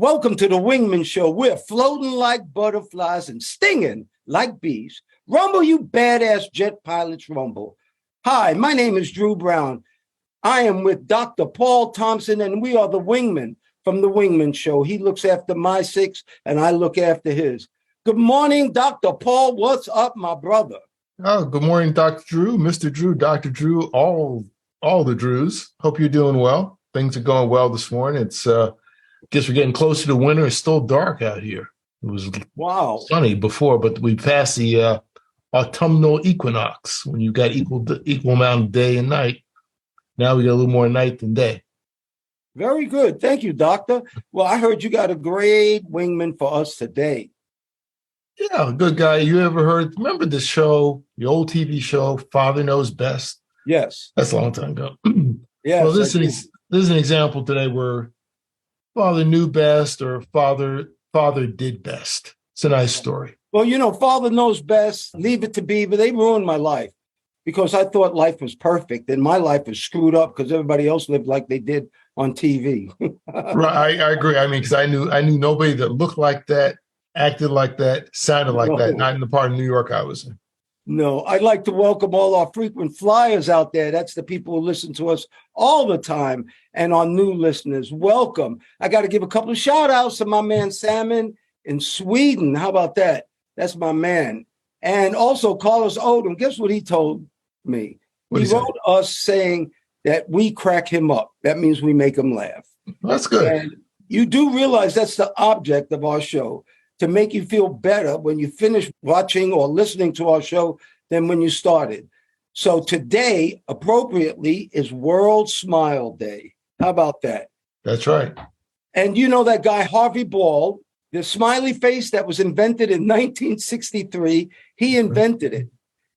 Welcome to the Wingman Show. We're floating like butterflies and stinging like bees. Rumble, you badass jet pilots, rumble. Hi, my name is Drew Brown. I am with Dr. Paul Thompson, and we are the Wingmen from the Wingman Show. He looks after my six, and I look after his. Good morning, Dr. Paul. What's up, my brother? Oh, good morning, Dr. Drew, Mr. Drew, Dr. Drew, all the Drews. Hope you're doing well. Things are going well this morning. It's guess we're getting closer to winter. It's still dark out here. It was sunny before, but we passed the autumnal equinox when you got equal amount of day and night. Now we got a little more night than day. Very good. Thank you, Doctor. Well, I heard you got a great wingman for us today. Yeah, good guy. You ever remember the show, the old TV show, Father Knows Best? Yes. That's a long time ago. Yes. Well, this is an example today where Father knew best or father did best. It's a nice story. Well, you know, Father Knows Best, Leave It to Beaver, they ruined my life because I thought life was perfect and my life was screwed up because everybody else lived like they did on TV. Right, I agree. I mean, because I knew nobody that looked like that, acted like that, sounded like that, not in the part of New York I was in. No, I'd like to welcome all our frequent flyers out there. That's the people who listen to us all the time. And our new listeners, welcome. I got to give a couple of shout outs to my man Salmon in Sweden. How about that? That's my man. And also Carlos Odom. Guess what he told me? He wrote us saying that we crack him up. That means we make him laugh. That's good. And you do realize that's the object of our show, to make you feel better when you finish watching or listening to our show than when you started. So today, appropriately, is World Smile Day. How about that? That's right. And you know that guy, Harvey Ball, the smiley face that was invented in 1963, he invented it.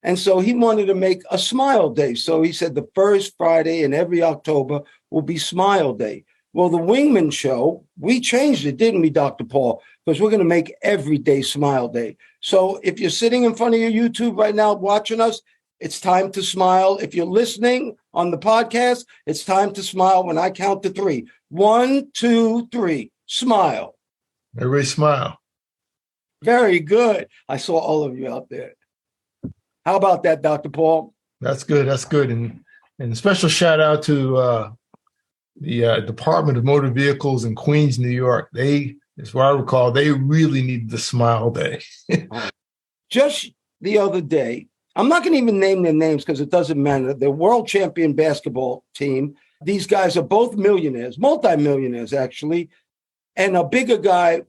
And so he wanted to make a Smile Day. So he said the first Friday in every October will be Smile Day. Well, the Wingman Show, we changed it, didn't we, Dr. Paul? Because we're going to make every day Smile Day. So if you're sitting in front of your YouTube right now watching us, it's time to smile. If you're listening on the podcast, it's time to smile when I count to three. 1, 2, 3, smile. Everybody smile. Very good. I saw all of you out there. How about that, Dr. Paul? That's good. That's good. And a special shout out to the Department of Motor Vehicles in Queens, New York. They, as what I recall, they really needed the Smile Day. Just the other day, I'm not going to even name their names because it doesn't matter. The world champion basketball team, these guys are both millionaires, multimillionaires, actually. And a bigger guy,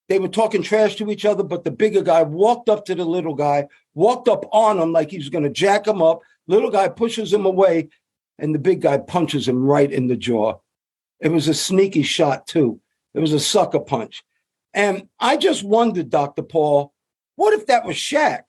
they were talking trash to each other, but the bigger guy walked up to the little guy, walked up on him like he was going to jack him up. Little guy pushes him away, and the big guy punches him right in the jaw. It was a sneaky shot, too. It was a sucker punch. And I just wondered, Dr. Paul, what if that was Shaq?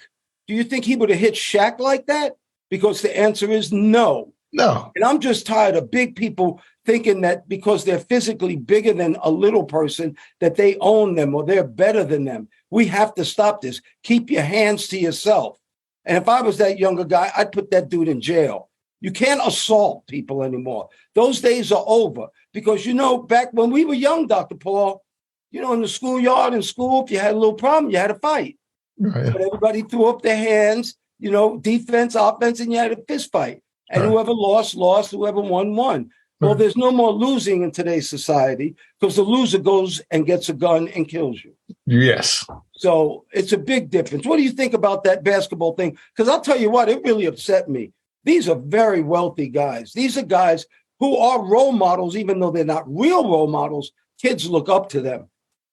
Do you think he would have hit Shaq like that? Because the answer is no. No. And I'm just tired of big people thinking that because they're physically bigger than a little person, that they own them or they're better than them. We have to stop this. Keep your hands to yourself. And if I was that younger guy, I'd put that dude in jail. You can't assault people anymore. Those days are over. Because, you know, back when we were young, Dr. Paul, you know, in the schoolyard, in school, if you had a little problem, you had to fight. Right. But everybody threw up their hands, you know, defense, offense, and you had a fist fight. And whoever lost, lost. Whoever won, won. Well, there's no more losing in today's society because the loser goes and gets a gun and kills you. Yes. So it's a big difference. What do you think about that basketball thing? Because I'll tell you what, it really upset me. These are very wealthy guys. These are guys who are role models, even though they're not real role models. Kids look up to them.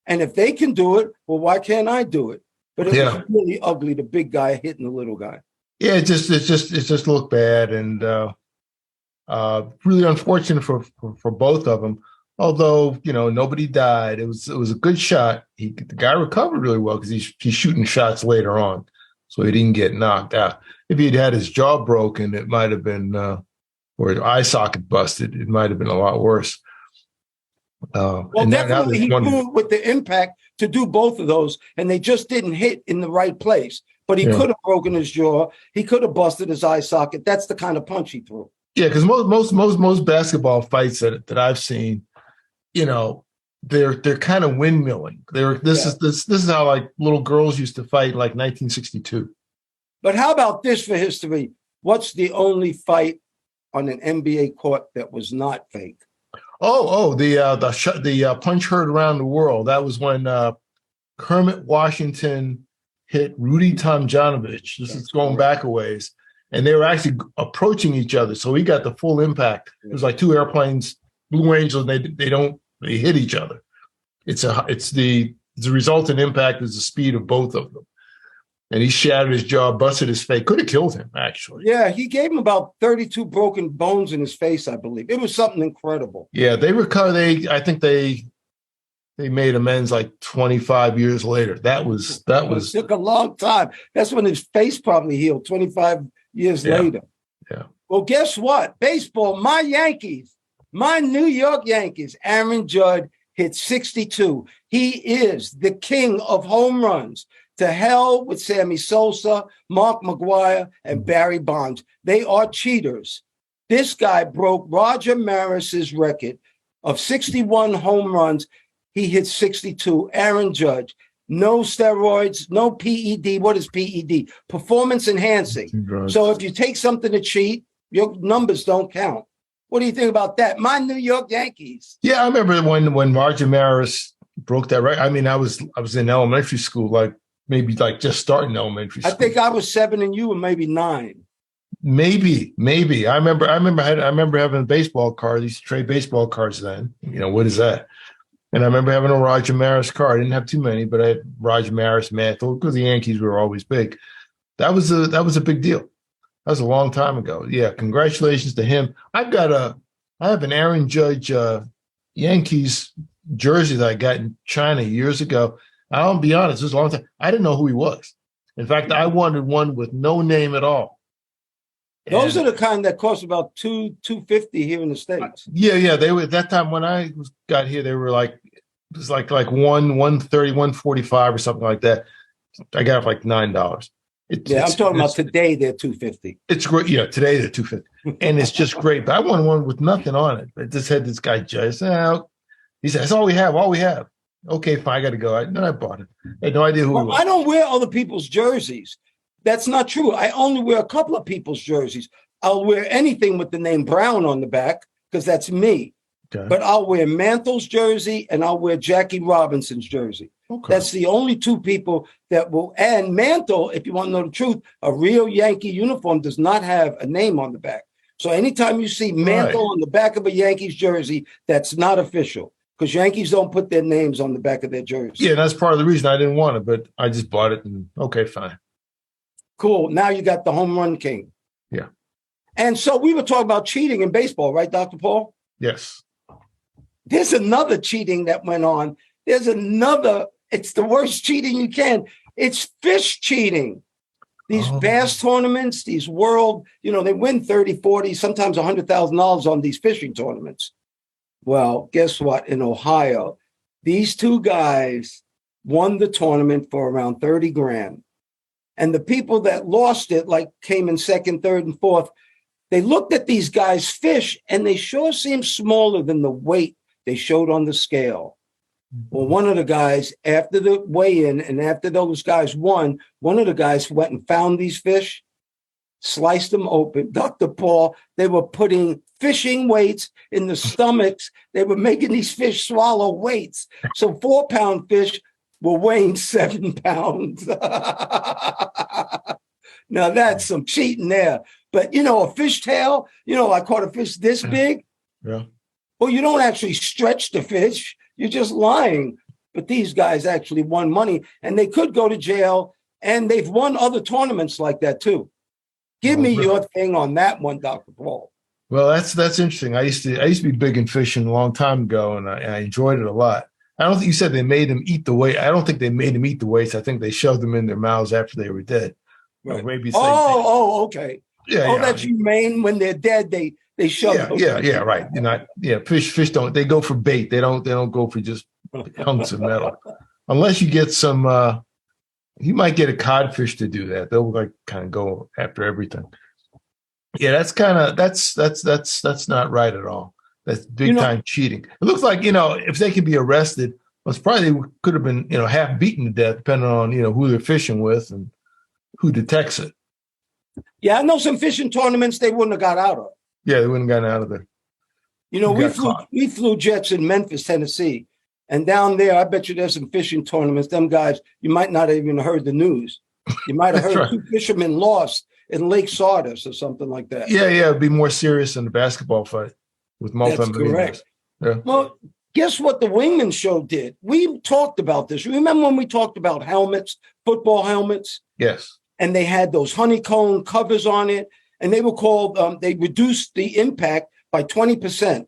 And if they can do it, well, why can't I do it? But it was really ugly, the big guy hitting the little guy. Yeah, it just looked bad and really unfortunate for both of them. Although, you know, nobody died. It was a good shot. The guy recovered really well because he's shooting shots later on. So he didn't get knocked out. If he'd had his jaw broken, it might have been, or his eye socket busted, it might have been a lot worse. Well, definitely he flew with the impact to do both of those, and they just didn't hit in the right place. But he could have broken his jaw. He could have busted his eye socket. That's the kind of punch he threw. Yeah, because most basketball fights that I've seen, you know, they're kind of windmilling. This is how like little girls used to fight like 1962. But how about this for history? What's the only fight on an NBA court that was not fake? The punch heard around the world. That was when Kermit Washington hit Rudy Tomjanovich. This is going back a ways, and they were actually approaching each other, so he got the full impact. It was like two airplanes, Blue Angels. They hit each other. The resultant impact is the speed of both of them. And he shattered his jaw, busted his face. Could have killed him, actually. Yeah, he gave him about 32 broken bones in his face, I believe. It was something incredible. Yeah, they recovered. I think they made amends like 25 years later. It took a long time. That's when his face probably healed 25 years later. Yeah. Well, guess what? Baseball, my Yankees, my New York Yankees, Aaron Judge hit 62. He is the king of home runs. To hell with Sammy Sosa, Mark McGwire, and Barry Bonds. They are cheaters. This guy broke Roger Maris's record of 61 home runs. He hit 62. Aaron Judge. No steroids, no PED. What is PED? Performance enhancing. So if you take something to cheat, your numbers don't count. What do you think about that? My New York Yankees. Yeah, I remember when Roger Maris broke that record. I mean, I was in elementary school, maybe just starting elementary school. I think I was 7 and you were maybe 9. Maybe. I remember having a baseball card. I used to trade baseball cards then. What is that? And I remember having a Roger Maris card. I didn't have too many, but I had Roger Maris, Mantle, because the Yankees were always big. That was a big deal. That was a long time ago. Yeah, congratulations to him. I have an Aaron Judge Yankees jersey that I got in China years ago. I'll be honest, it was a long time. I didn't know who he was. In fact, I wanted one with no name at all. Those are the kind that cost about $250 here in the States. Yeah. They were at that time when I got here, they were it was like 130, 145 or something like that. I got it for like $9. I'm talking about today, they're $250. It's great. Yeah, today they're $250. And it's just great. But I wanted one with nothing on it. I just had this guy just he said, that's all we have. Okay, fine, I got to go. Then I bought it. I had no idea who he was. I don't wear other people's jerseys. That's not true. I only wear a couple of people's jerseys. I'll wear anything with the name Brown on the back because that's me. Okay. But I'll wear Mantle's jersey and I'll wear Jackie Robinson's jersey. Okay. That's the only two people that will. And Mantle, if you want to know the truth, a real Yankee uniform does not have a name on the back. So anytime you see Mantle on the back of a Yankees jersey, that's not official. Because Yankees don't put their names on the back of their jersey. Yeah, that's part of the reason I didn't want it, but I just bought it and okay, fine. Cool. Now you got the home run king. Yeah. And so we were talking about cheating in baseball, right, Dr. Paul? Yes. There's another cheating that went on. It's the worst cheating you can. It's fish cheating. These bass tournaments, these world, they win 30, 40, sometimes $100,000 on these fishing tournaments. Well, guess what? In Ohio, these two guys won the tournament for around 30 grand. And the people that lost it, came in second, third, and fourth, they looked at these guys' fish and they sure seemed smaller than the weight they showed on the scale. Well, one of the guys, after the weigh-in and after those guys won, one of the guys went and found these fish, sliced them open. Dr. Paul, they were putting fishing weights in the stomachs. They were making these fish swallow weights. So 4-pound fish were weighing 7 pounds. Now that's some cheating there. But, a fish tail, I caught a fish this big. Yeah. Well, you don't actually stretch the fish. You're just lying. But these guys actually won money and they could go to jail. And they've won other tournaments like that too. Give me your thing on that one, Dr. Paul. Well, that's interesting. I used to be big in fishing a long time ago, and I enjoyed it a lot. I don't think you said they made them eat the weight. I don't think they made them eat the weights. I think they shoved them in their mouths after they were dead. Right. Maybe. Okay. Yeah. That's humane. When they're dead, they shove them. Yeah. Right. Fish don't. They go for bait. They don't go for just hunks of metal. Unless you get some. You might get a codfish to do that. They'll kind of go after everything. Yeah, that's not right at all. That's big time cheating. It looks like, if they could be arrested, well, it's probably could have been, half beaten to death, depending on, who they're fishing with and who detects it. Yeah, I know some fishing tournaments they wouldn't have got out of. Yeah, they wouldn't have gotten out of there. We flew jets in Memphis, Tennessee. And down there, I bet you there's some fishing tournaments. Them guys, you might not have even heard the news. You might have heard two fishermen lost in Lake Sardis or something like that. Yeah, it'd be more serious than the basketball fight with multi-millionaires. That's correct. Yeah. Well, guess what the Wingmen show did? We talked about this. Remember when we talked about helmets, football helmets? Yes. And they had those honeycomb covers on it. And they were called, they reduced the impact by 20%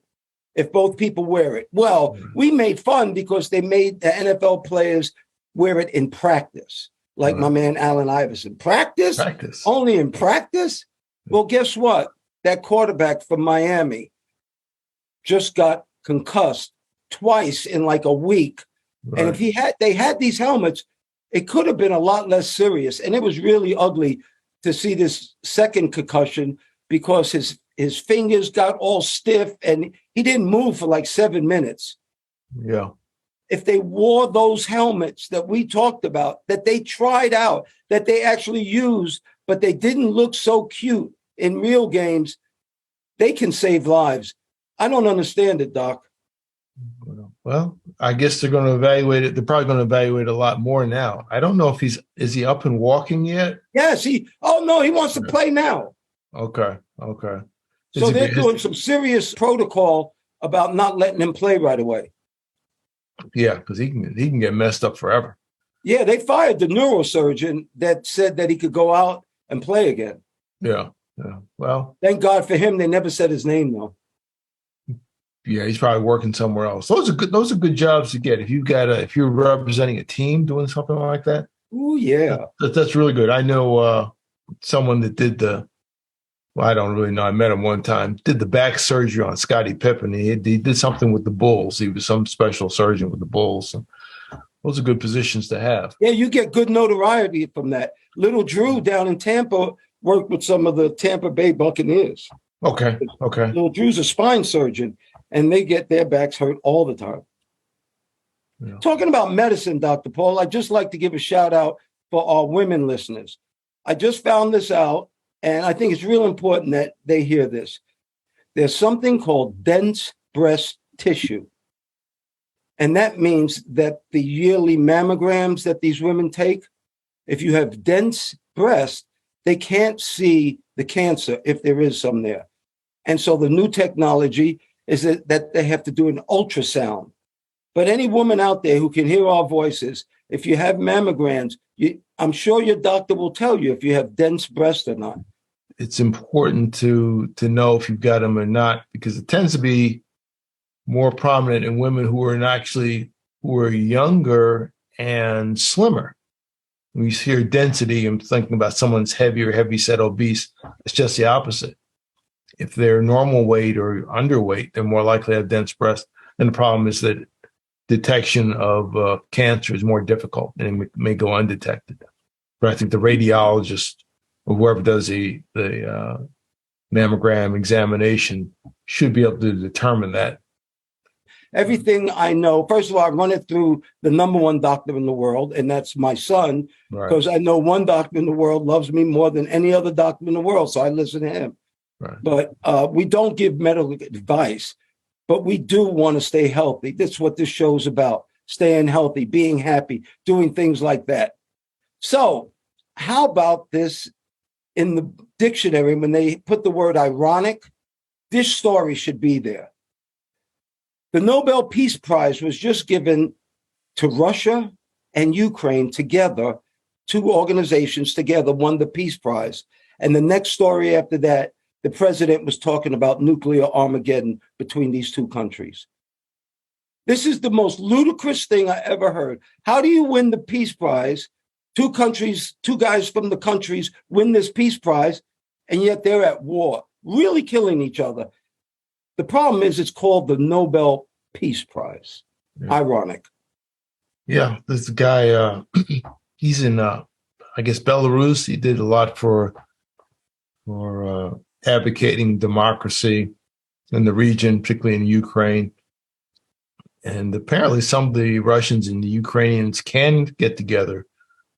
if both people wear it. Well, we made fun because they made the NFL players wear it in practice. Like my man, Allen Iverson. Practice? Only in practice? Well, guess what? That quarterback from Miami just got concussed twice in like a week. Right. And if they had these helmets, it could have been a lot less serious. And it was really ugly to see this second concussion because his fingers got all stiff and he didn't move for like 7 minutes. Yeah. If they wore those helmets that we talked about, that they tried out, that they actually used, but they didn't look so cute in real games, they can save lives. I don't understand it, Doc. Well, I guess they're going to evaluate it. They're probably going to evaluate a lot more now. I don't know if is he up and walking yet? Yes, he wants to play now. Okay. So they're doing some serious protocol about not letting him play right away. Yeah, because he can get messed up forever. Yeah, they fired the neurosurgeon that said that he could go out and play again. Yeah. Well, thank God for him. They never said his name though. Yeah, he's probably working somewhere else. Those are good jobs to get if you're representing a team doing something like that. Oh yeah, that's really good. I know someone that did I don't really know. I met him one time. Did the back surgery on Scottie Pippen. He did something with the Bulls. He was some special surgeon with the Bulls. And those are good positions to have. Yeah, you get good notoriety from that. Little Drew down in Tampa worked with some of the Tampa Bay Buccaneers. Okay. Little Drew's a spine surgeon, and they get their backs hurt all the time. Yeah. Talking about medicine, Dr. Paul, I'd just like to give a shout out for our women listeners. I just found this out, and I think it's real important that they hear this. There's something called dense breast tissue. And that means that the yearly mammograms that these women take, if you have dense breast, they can't see the cancer if there is some there. And so the new technology is that they have to do an ultrasound. But any woman out there who can hear our voices, if you have mammograms, I'm sure your doctor will tell you if you have dense breast or not. It's important to know if you've got them or not, because it tends to be more prominent in women who are younger and slimmer. When you hear density, I'm thinking about someone's heavy-set obese. It's just the opposite. If they're normal weight or underweight, they're more likely to have dense breast. And the problem is that detection of cancer is more difficult and it may go undetected. But I think the radiologist or whoever does the mammogram examination should be able to determine that. Everything I know, first of all, I run it through the number one doctor in the world, and that's my son, because I know one doctor in the world loves me more than any other doctor in the world, so I listen to him. Right. But we don't give medical advice, but we do want to stay healthy. That's what this show's about, staying healthy, being happy, doing things like that. So how about this in the dictionary, when they put the word ironic, this story should be there. The Nobel Peace Prize was just given to Russia and Ukraine together. Two organizations together won the Peace Prize. And the next story after that, the president was talking about nuclear Armageddon between these two countries. This is the most ludicrous thing I ever heard. How do you win the Peace Prize? Two guys from the countries win this Peace Prize, and yet they're at war, really killing each other. The problem is it's called the Nobel Peace Prize. Yeah. Ironic. Yeah, this guy, he's in, I guess, Belarus. He did a lot for advocating democracy in the region, particularly in Ukraine. And apparently some of the Russians and the Ukrainians can get together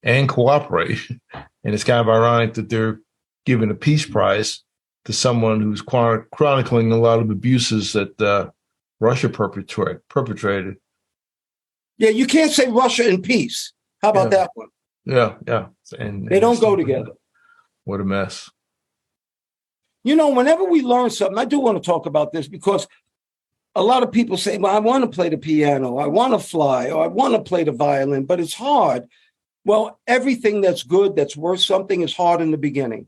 and cooperate. And it's kind of ironic that they're giving a peace prize to someone who's chronicling a lot of abuses that Russia perpetrated. Yeah, you can't say Russia and peace. How about that one? Yeah. And they don't go together. What a mess. You know, whenever we learn something, I do want to talk about this because a lot of people say, well, I want to play the piano, I want to fly, or I want to play the violin, but it's hard. Well, everything that's good, that's worth something, is hard in the beginning.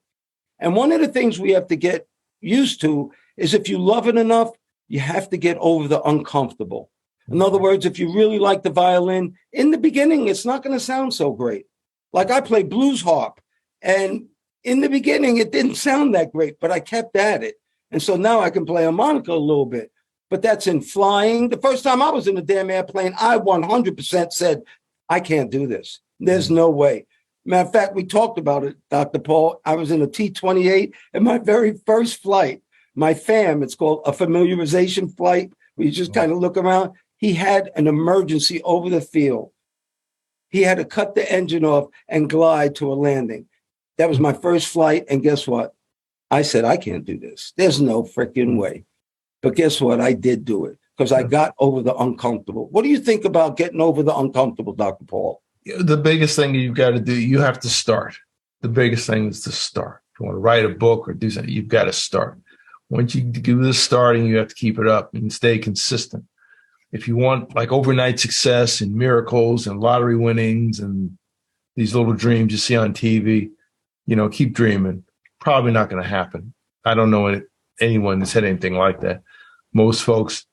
And one of the things we have to get used to is if you love it enough, you have to get over the uncomfortable. In other words, if you really like the violin, in the beginning, it's not going to sound so great. Like I play blues harp, and in the beginning, it didn't sound that great, but I kept at it. And so now I can play harmonica a little bit. But that's in flying. The first time I was in a damn airplane, I 100% said, I can't do this. There's no way. Matter of fact, we talked about it, Dr. Paul. I was in a T-28, and my very first flight, my FAM, it's called a familiarization flight, where you just kind of look around. He had an emergency over the field. He had to cut the engine off and glide to a landing. That was my first flight. And guess what? I said, I can't do this. There's no freaking way. But guess what? I did do it because I got over the uncomfortable. What do you think about getting over the uncomfortable, Dr. Paul? The biggest thing you've got to do, you have to start. The biggest thing is to start. If you want to write a book or do something, you've got to start. Once you do the starting, you have to keep it up and stay consistent. If you want like overnight success and miracles and lottery winnings and these little dreams you see on TV, you know, keep dreaming. Probably not going to happen. I don't know anyone that's had anything like that. Most folks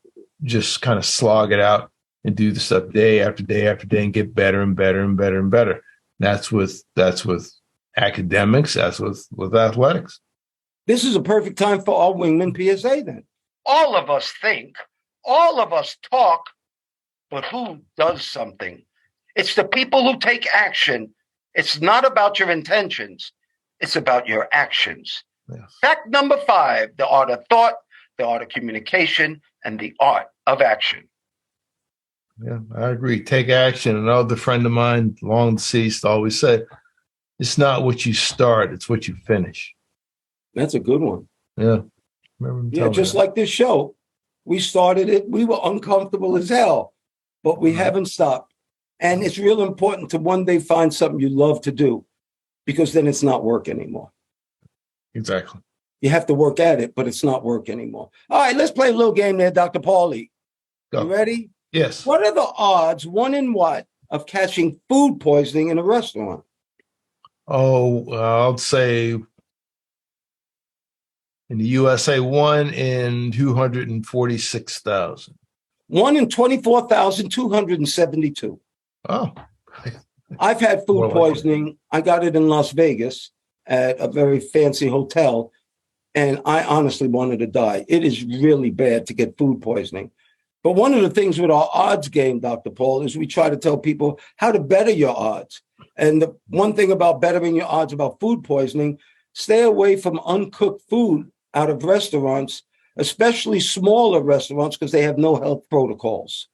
just kind of slog it out and do the stuff day after day after day and get better and better and better and better. That's with academics. That's with athletics. This is a perfect time for our Wingman PSA then. All of us think, all of us talk, but who does something? It's the people who take action. It's not about your intentions. It's about your actions. Yes. Fact number 5, the art of thought, the art of communication, and the art of action. Yeah, I agree. Take action. Another friend of mine, long deceased, always said, it's not what you start, it's what you finish. That's a good one. Yeah. Yeah, just like this show. We started it. We were uncomfortable as hell, but we haven't stopped. And it's real important to one day find something you love to do, because then it's not work anymore. Exactly. You have to work at it, but it's not work anymore. All right, let's play a little game there, Dr. Paulie. Go. You ready? Yes. What are the odds, 1 in what, of catching food poisoning in a restaurant? Oh, I'll say in the USA, 1 in 246,000. 1 in 24,272. Oh. I've had food poisoning. I got it in Las Vegas at a very fancy hotel, and I honestly wanted to die. It is really bad to get food poisoning. But one of the things with our odds game, Dr. Paul, is we try to tell people how to better your odds. And the one thing about bettering your odds about food poisoning, stay away from uncooked food out of restaurants, especially smaller restaurants, because they have no health protocols.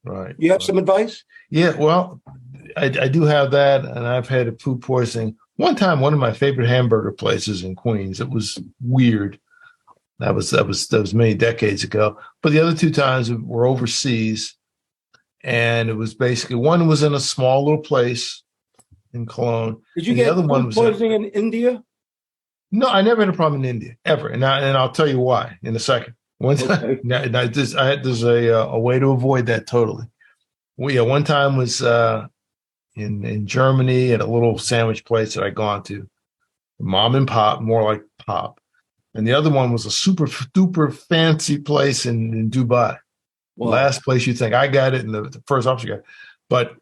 Right. You have some advice? Yeah, well, I do have that, and I've had a food poisoning. One time, one of my favorite hamburger places in Queens, it was weird. That was many decades ago. But the other 2 times were overseas, and it was basically, one was in a small little place in Cologne. Did you get food poisoning in India? No, I never had a problem in India ever, and I'll tell you why in a second. One time, there's a way to avoid that totally. One time was in Germany at a little sandwich place that I'd gone to, mom and pop, more like pop. And the other one was a super duper fancy place in Dubai. Wow. Last place you think. I got it, and the first officer got it. But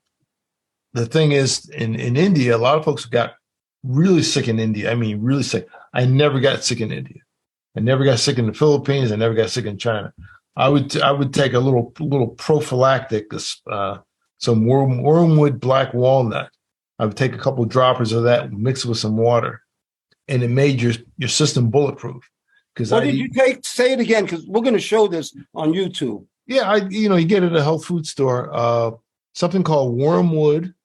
the thing is, in India, a lot of folks got really sick in India. I mean, really sick. I never got sick in India. I never got sick in the Philippines. I never got sick in China. I would take a little prophylactic, some wormwood black walnut. I would take a couple of droppers of that, mix it with some water, and it made your system bulletproof. because What did you take? Say it again, because we're going to show this on YouTube. Yeah, you get it at a health food store, something called wormwood,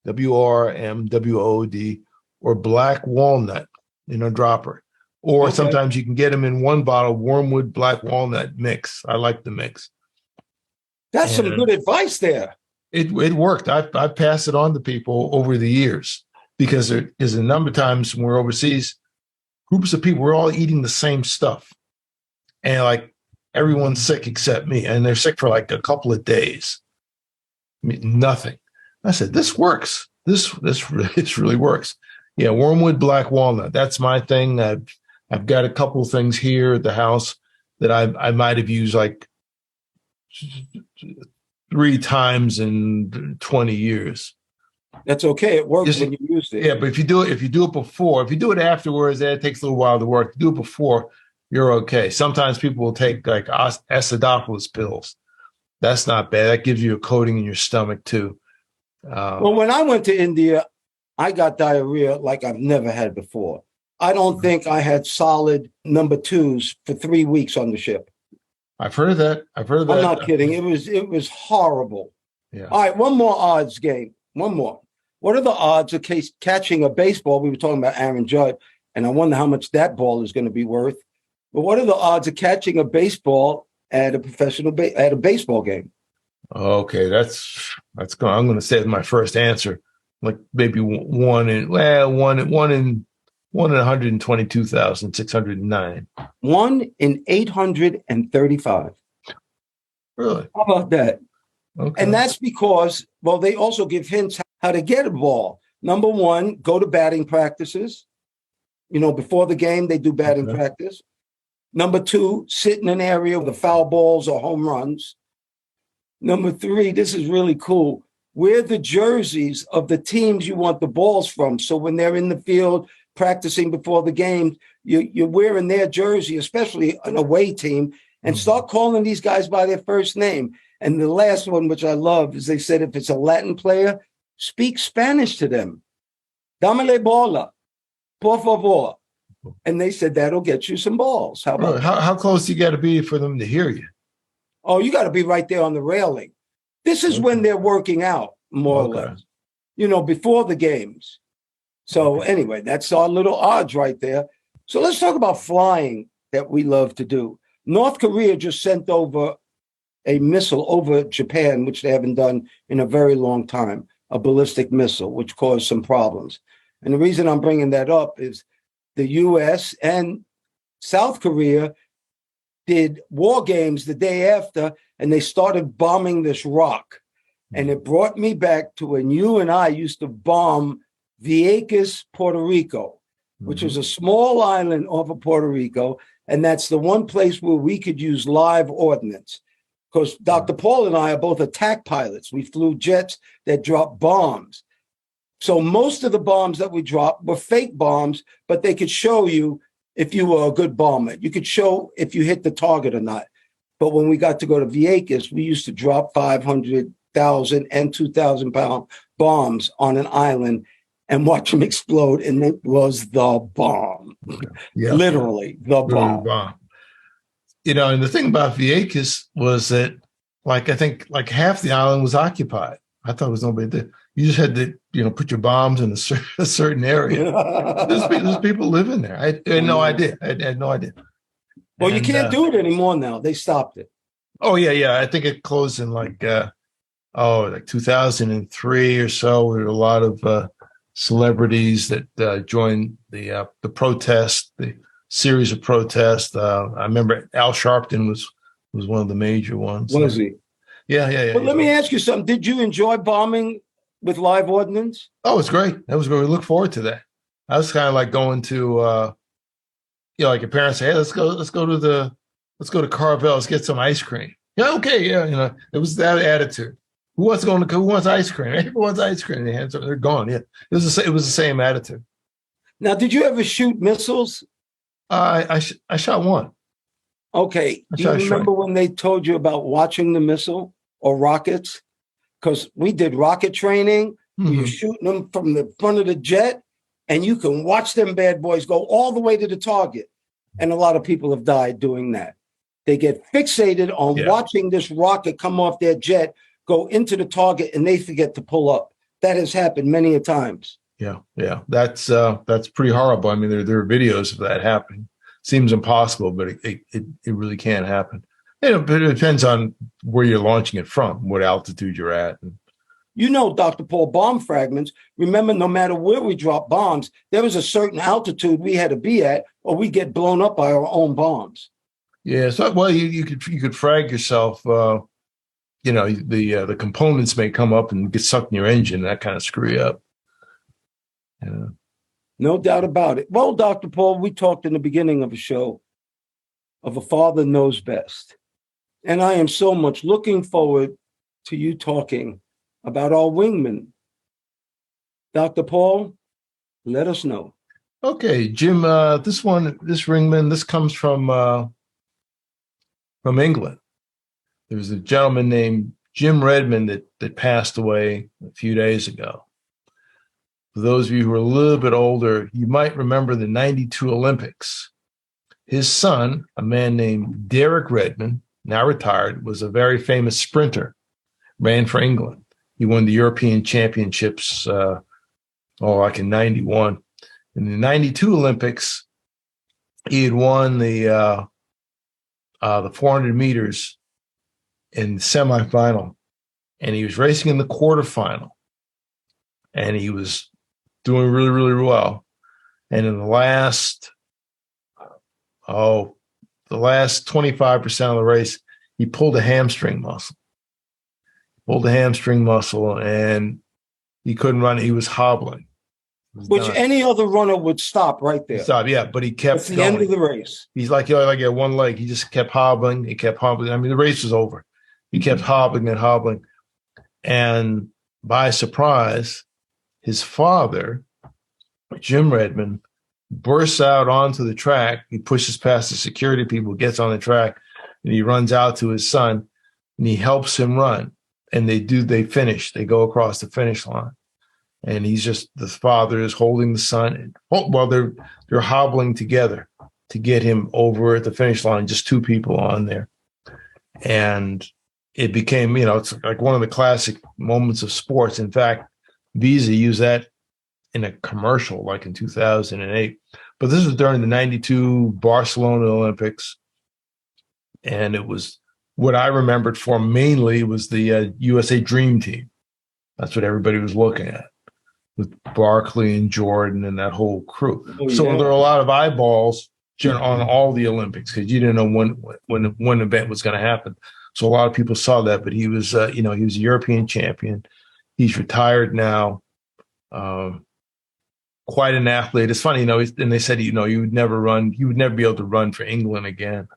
WRMWOD, or black walnut in a dropper. Or Okay. sometimes you can get them in one bottle, wormwood black walnut mix. I like the mix. That's some good advice there. It worked. I've passed it on to people over the years because there is a number of times when we're overseas, groups of people, we're all eating the same stuff. And like everyone's sick except me. And they're sick for like a couple of days. I mean, nothing. I said, this works. This really works. Yeah, wormwood black walnut. That's my thing. I've got a couple of things here at the house that I might have used like 3 times in 20 years. That's okay. It works when you use it. Yeah, but if you do it before, if you do it afterwards, that takes a little while to work. If you do it before, you're okay. Sometimes people will take like acidophilus pills. That's not bad. That gives you a coating in your stomach too. Well, when I went to India, I got diarrhea like I've never had before. I don't think I had solid number 2s for 3 weeks on the ship. I've heard of that. I'm not kidding. It was horrible. Yeah. All right, one more odds game. One more. What are the odds of catching a baseball? We were talking about Aaron Judge, and I wonder how much that ball is going to be worth. But what are the odds of catching a baseball at a professional at a baseball game? Okay, that's going. I'm going to say it's my first answer, like maybe one in 122,609. 1 in 835. Really? How about that? Okay. And that's because, well, they also give hints how to get a ball. Number 1, go to batting practices. Before the game, they do batting practice. Number 2, sit in an area with the foul balls or home runs. Number 3, this is really cool. Wear the jerseys of the teams you want the balls from. So when they're in the field practicing before the game, you're wearing their jersey, especially an away team, and start calling these guys by their first name. And the last one, which I love, is they said if it's a Latin player, speak Spanish to them. Dámele bola, por favor. And they said that'll get you some balls. How about how close you got to be for them to hear you? Oh, you got to be right there on the railing. This is when they're working out, more or less, before the games. So anyway, that's our little odds right there. So let's talk about flying that we love to do. North Korea just sent over a missile over Japan, which they haven't done in a very long time, a ballistic missile, which caused some problems. And the reason I'm bringing that up is the U.S. and South Korea did war games the day after, and they started bombing this rock. And it brought me back to when you and I used to bomb Vieques, Puerto Rico, which is a small island off of Puerto Rico. And that's the one place where we could use live ordnance. Because Dr. Paul and I are both attack pilots. We flew jets that dropped bombs. So most of the bombs that we dropped were fake bombs, but they could show you if you were a good bomber. You could show if you hit the target or not. But when we got to go to Vieques, we used to drop 500,000 and 2,000-pound bombs on an island and watch them explode. And it was the bomb. Yeah. Literally the bomb. And the thing about Vieques was that, I think half the island was occupied. I thought it was nobody there. You just had to, put your bombs in a certain area. There's people living there. I had no idea. I had no idea. Well, you can't do it anymore now. They stopped it. Oh, yeah. I think it closed in like 2003 or so. There were a lot of celebrities that joined the protest, the series of protests. I remember Al Sharpton was one of the major ones. Was he? Yeah. But let me ask you something. Did you enjoy bombing with live ordnance? Oh, it's great. That was great. We look forward to that. I was kind of like going to, like your parents say, hey, let's go to Carvel. Let's get some ice cream. Yeah, okay, yeah. It was that attitude. Who wants ice cream? Everyone wants ice cream. They're gone. Yeah, it was the same attitude. Now, did you ever shoot missiles? I shot one. Okay. Do you remember when they told you about watching the missile or rockets? Because we did rocket training. Mm-hmm. You're shooting them from the front of the jet, and you can watch them bad boys go all the way to the target. And a lot of people have died doing that. They get fixated on watching this rocket come off their jet, go into the target, and they forget to pull up. That has happened many a times. Yeah. That's pretty horrible. I mean, there are videos of that happening. Seems impossible, but it really can happen. But it depends on where you're launching it from, what altitude you're at. You know, Dr. Paul, bomb fragments, remember, no matter where we drop bombs, there was a certain altitude we had to be at, or we get blown up by our own bombs. Yeah. So, well, you could frag yourself. The components may come up and get sucked in your engine. That kind of screw you up. Yeah. No doubt about it. Well, Dr. Paul, we talked in the beginning of a show of a father knows best. And I am so much looking forward to you talking about our wingmen. Dr. Paul, let us know. Okay, Jim, this wingman, this comes from England. There was a gentleman named Jim Redmond that passed away a few days ago. For those of you who are a little bit older, you might remember the 92 Olympics. His son, a man named Derek Redmond, now retired, was a very famous sprinter, ran for England. He won the European Championships, like in 91. In the 92 Olympics, he had won the 400 meters in the semifinal, and he was racing in the quarterfinal, and he was doing really, really well. And in the last 25% of the race, he pulled a hamstring muscle. And he couldn't run. He was hobbling. Which any other runner would stop right there. Stop, yeah, but he kept It's the going. end of the race. He's like, I got one leg. He just kept hobbling. I mean, the race was over. He kept hobbling and hobbling. And by surprise, his father, Jim Redmond, bursts out onto the track. He pushes past the security people, gets on the track, and he runs out to his son, and he helps him run. And they finish. They go across the finish line. And the father is holding the son. Well, they're hobbling together to get him over at the finish line, just two people on there. And it became, it's like one of the classic moments of sports. In fact, Visa used that in a commercial like in 2008. But this was during the 92 Barcelona Olympics. And it was what I remembered for mainly was the USA Dream Team. That's what everybody was looking at, with Barkley and Jordan and that whole crew. So there are a lot of eyeballs on all the Olympics because you didn't know when one event was going to happen. So a lot of people saw that, but he was, he was a European champion. He's retired now. Quite an athlete. It's funny, and they said, he would never be able to run for England again.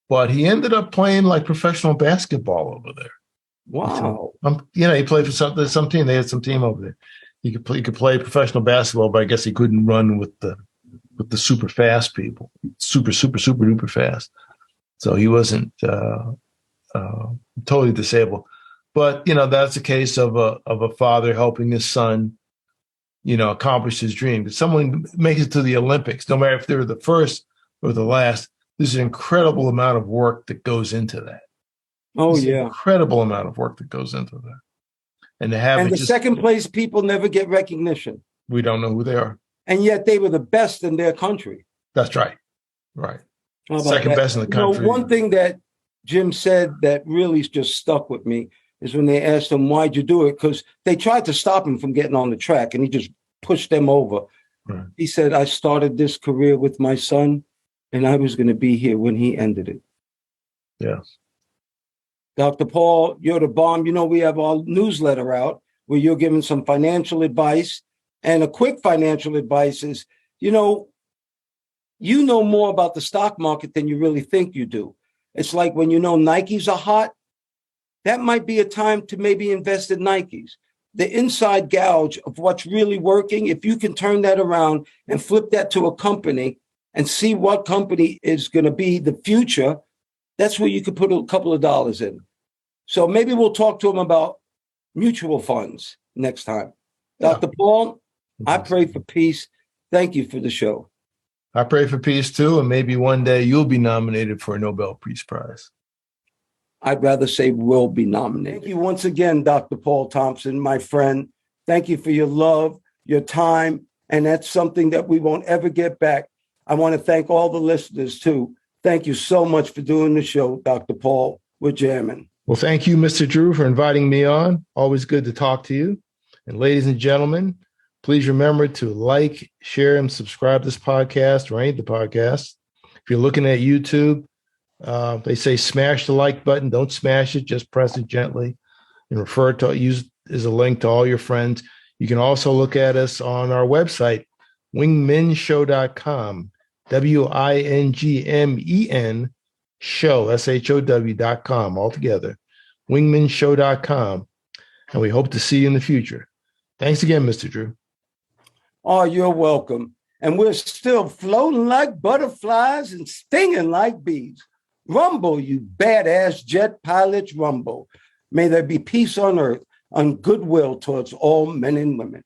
But he ended up playing like professional basketball over there. Wow. He played for some team. They had some team over there. He could play professional basketball, but I guess he couldn't run with the super fast people, super duper fast. So he wasn't totally disabled. But that's a case of a father helping his son, accomplish his dream. If someone makes it to the Olympics, no matter if they're the first or the last, there's an incredible amount of work that goes into that. Incredible amount of work that goes into that. And to have second place people never get recognition. We don't know who they are. And yet they were the best in their country. That's right. Right. Second best in the country. One thing that Jim said that really just stuck with me is when they asked him, why'd you do it? Because they tried to stop him from getting on the track and he just pushed them over. Right. He said, I started this career with my son and I was going to be here when he ended it. Yes. Dr. Paul, you're the bomb. We have our newsletter out where you're giving some financial advice. And a quick financial advice is, you know more about the stock market than you really think you do. It's like when Nikes are hot, that might be a time to maybe invest in Nikes. The inside gouge of what's really working, if you can turn that around and flip that to a company and see what company is going to be the future, that's where you could put a couple of dollars in. So maybe we'll talk to him about mutual funds next time. Yeah. Dr. Paul, I pray for peace. Thank you for the show. I pray for peace too, and maybe one day you'll be nominated for a Nobel Peace Prize. I'd rather say will be nominated. Thank you once again, Dr. Paul Thompson, my friend. Thank you for your love, your time, and that's something that we won't ever get back. I want to thank all the listeners too. Thank you so much for doing the show, Dr. Paul. We're jamming. Well, thank you, Mr. Drew, for inviting me on. Always good to talk to you. And ladies and gentlemen, please remember to like, share, and subscribe to this podcast or any of the podcasts. If you're looking at YouTube, they say smash the like button. Don't smash it. Just press it gently and refer to use as a link to all your friends. You can also look at us on our website, wingmenshow.com, WINGMEN show, SHOW.com, altogether, wingmenshow.com. And we hope to see you in the future. Thanks again, Mr. Drew. Oh, you're welcome. And we're still floating like butterflies and stinging like bees. Rumble, you badass jet pilots, rumble. May there be peace on earth and goodwill towards all men and women.